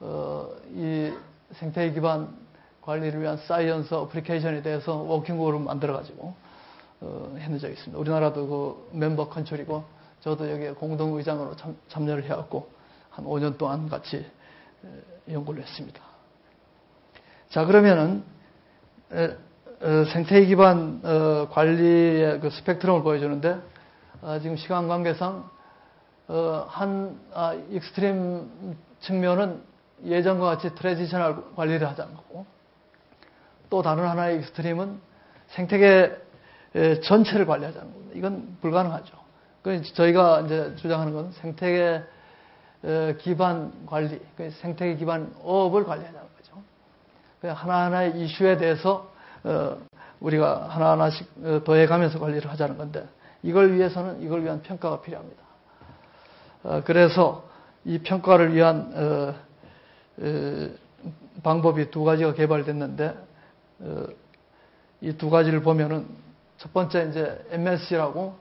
이 생태계 기반 관리를 위한 사이언스 어플리케이션에 대해서 워킹그룹을 만들어가지고 했는 적이 있습니다. 우리나라도 그 멤버 컨트리고 저도 여기에 공동의장으로 참여를 해왔고 한 5년 동안 같이 연구를 했습니다. 자, 그러면은 생태계 기반 관리의 그 스펙트럼을 보여주는데 지금 시간 관계상 익스트림 측면은 예전과 같이 트랜지셔널 관리를 하자는 거고, 또 다른 하나의 익스트림은 생태계 전체를 관리하자는 겁니다. 이건 불가능하죠. 그래서 저희가 이제 주장하는 건 생태계 기반 관리, 생태계 기반 어업을 관리하자는 거죠. 하나하나의 이슈에 대해서 우리가 하나하나씩 더해가면서 관리를 하자는 건데, 이걸 위해서는 이걸 위한 평가가 필요합니다. 그래서 이 평가를 위한 방법이 두 가지가 개발됐는데, 이 두 가지를 보면은 첫 번째 이제 MSC라고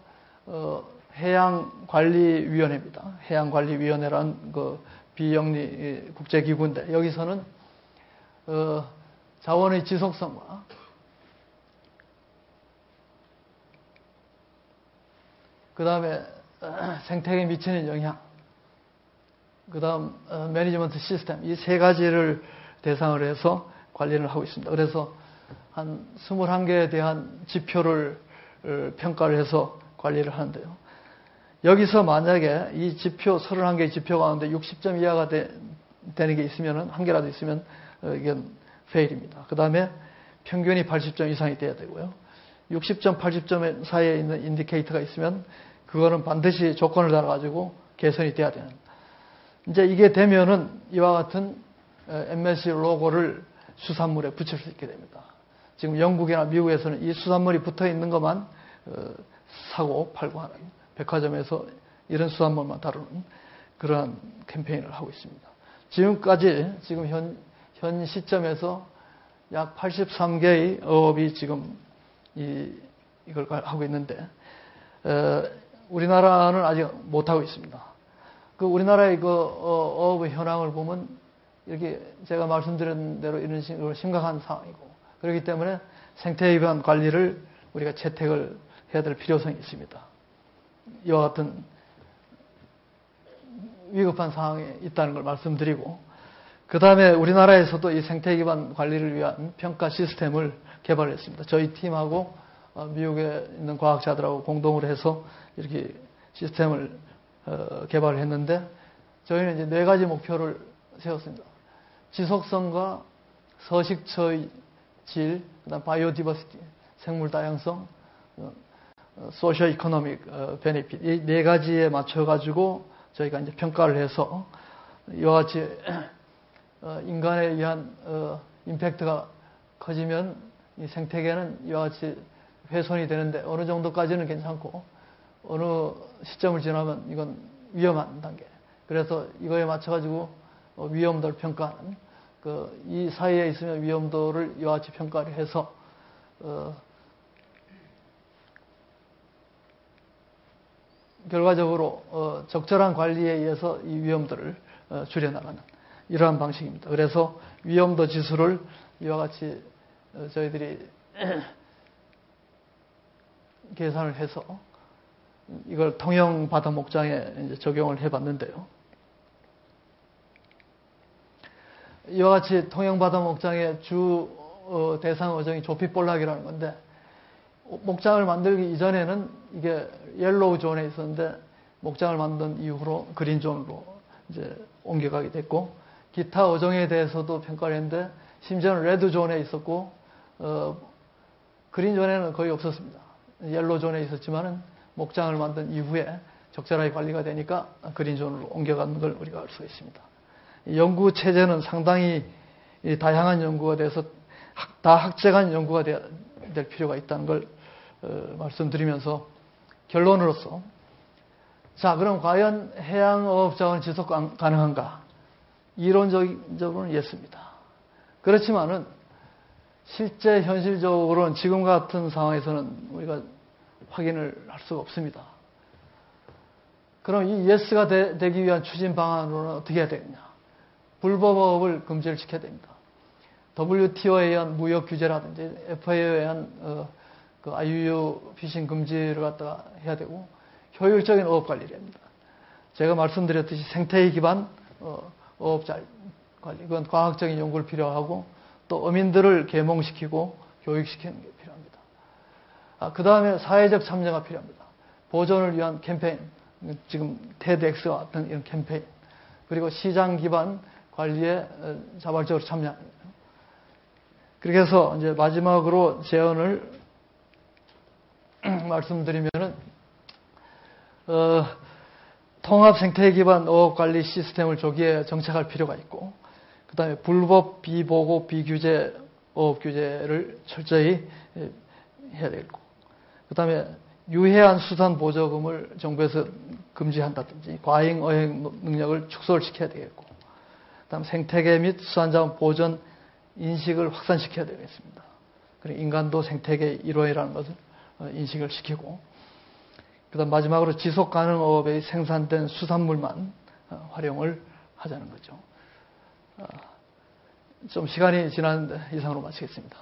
해양관리위원회입니다. 해양관리위원회란 그 비영리 국제기구인데, 여기서는 자원의 지속성과 그 다음에 생태계에 미치는 영향, 그 다음 매니지먼트 시스템, 이 세 가지를 대상으로 해서 관리를 하고 있습니다. 그래서 한 21개에 대한 지표를 평가를 해서 관리를 하는데요. 여기서 만약에 이 지표, 31개의 지표 가운데 60점 이하가 되는 게 있으면, 한 개라도 있으면 이건 페일입니다. 그 다음에 평균이 80점 이상이 돼야 되고요. 60점, 80점 사이에 있는 인디케이터가 있으면 그거는 반드시 조건을 달아가지고 개선이 돼야 되는. 이제 이게 되면은 이와 같은 MSC 로고를 수산물에 붙일 수 있게 됩니다. 지금 영국이나 미국에서는 이 수산물이 붙어 있는 것만 사고 팔고 하는, 백화점에서 이런 수산물만 다루는 그러한 캠페인을 하고 있습니다. 지금까지 지금 현 시점에서 약 83개의 어업이 지금 이걸 하고 있는데, 우리나라는 아직 못하고 있습니다. 그 우리나라의 그 어업의 현황을 보면 이렇게 제가 말씀드린 대로 이런 식으로 심각한 상황이고, 그렇기 때문에 생태계 기반 관리를 우리가 채택을 해야 될 필요성이 있습니다. 이와 같은 위급한 상황에 있다는 걸 말씀드리고, 그 다음에 우리나라에서도 이 생태계 기반 관리를 위한 평가 시스템을 개발했습니다. 저희 팀하고 미국에 있는 과학자들하고 공동으로 해서 이렇게 시스템을 개발을 했는데, 저희는 이제 4가지 목표를 세웠습니다. 지속성과 서식처의 질, 그다음 바이오디버시티, 생물 다양성, 소셜 이코노믹 베네핏, 이 4가지에 맞춰가지고 저희가 이제 평가를 해서 이와 같이 인간에 의한 임팩트가 커지면 이 생태계는 이와 같이 훼손이 되는데 어느 정도까지는 괜찮고 어느 시점을 지나면 이건 위험한 단계. 그래서 이거에 맞춰가지고 위험도를 평가하는, 이 사이에 있으면 위험도를 이와 같이 평가를 해서 결과적으로 적절한 관리에 의해서 이 위험도를 줄여나가는 이러한 방식입니다. 그래서 위험도 지수를 이와 같이 저희들이 계산을 해서 이걸 통영 바다 목장에 이제 적용을 해봤는데요. 이와 같이 통영 바다 목장의 주 대상 어종이 조피볼락이라는 건데, 목장을 만들기 이전에는 이게 옐로우 존에 있었는데 목장을 만든 이후로 그린 존으로 이제 옮겨가게 됐고, 기타 어종에 대해서도 평가를 했는데 심지어는 레드 존에 있었고 그린 존에는 거의 없었습니다. 옐로우 존에 있었지만은 목장을 만든 이후에 적절하게 관리가 되니까 그린 존으로 옮겨가는 걸 우리가 알 수가 있습니다. 연구 체제는 상당히 다양한 연구가 돼서 다 학제간 연구가 될 필요가 있다는 걸 말씀드리면서 결론으로서, 자, 그럼 과연 해양어업 자원 지속 가능한가? 이론적으로는 예스입니다. 그렇지만은 실제 현실적으로는 지금 같은 상황에서는 우리가 확인을 할 수가 없습니다. 그럼 이 예스가 되기 위한 추진 방안으로는 어떻게 해야 되겠냐? 불법업을 금지를 시켜야 됩니다. WTO에 의한 무역 규제라든지 FAO에 의한 그 IUU 피싱 금지를 갖다가 해야 되고 효율적인 어업 관리를 합니다. 제가 말씀드렸듯이 생태계 기반 어업 관리, 그건 과학적인 연구를 필요하고 또 어민들을 계몽시키고 교육시키는 게 필요합니다. 그 다음에 사회적 참여가 필요합니다. 보존을 위한 캠페인, 지금 TEDx와 같은 이런 캠페인, 그리고 시장 기반 관리에 자발적으로 참여하는 거예요. 그렇게 해서 이제 마지막으로 제언을 말씀드리면은, 통합 생태 기반 어업 관리 시스템을 조기에 정착할 필요가 있고, 그 다음에 불법, 비보고, 비규제 어업 규제를 철저히 해야 되겠고, 그 다음에 유해한 수산 보조금을 정부에서 금지한다든지 과잉 어획 능력을 축소를 시켜야 되겠고, 그 다음 생태계 및 수산자원 보존 인식을 확산시켜야 되겠습니다. 그리고 인간도 생태계의 일원이라는 것을 인식을 시키고, 그 다음 마지막으로 지속가능 어업에 생산된 수산물만 활용을 하자는 거죠. 좀 시간이 지난 이상으로 마치겠습니다.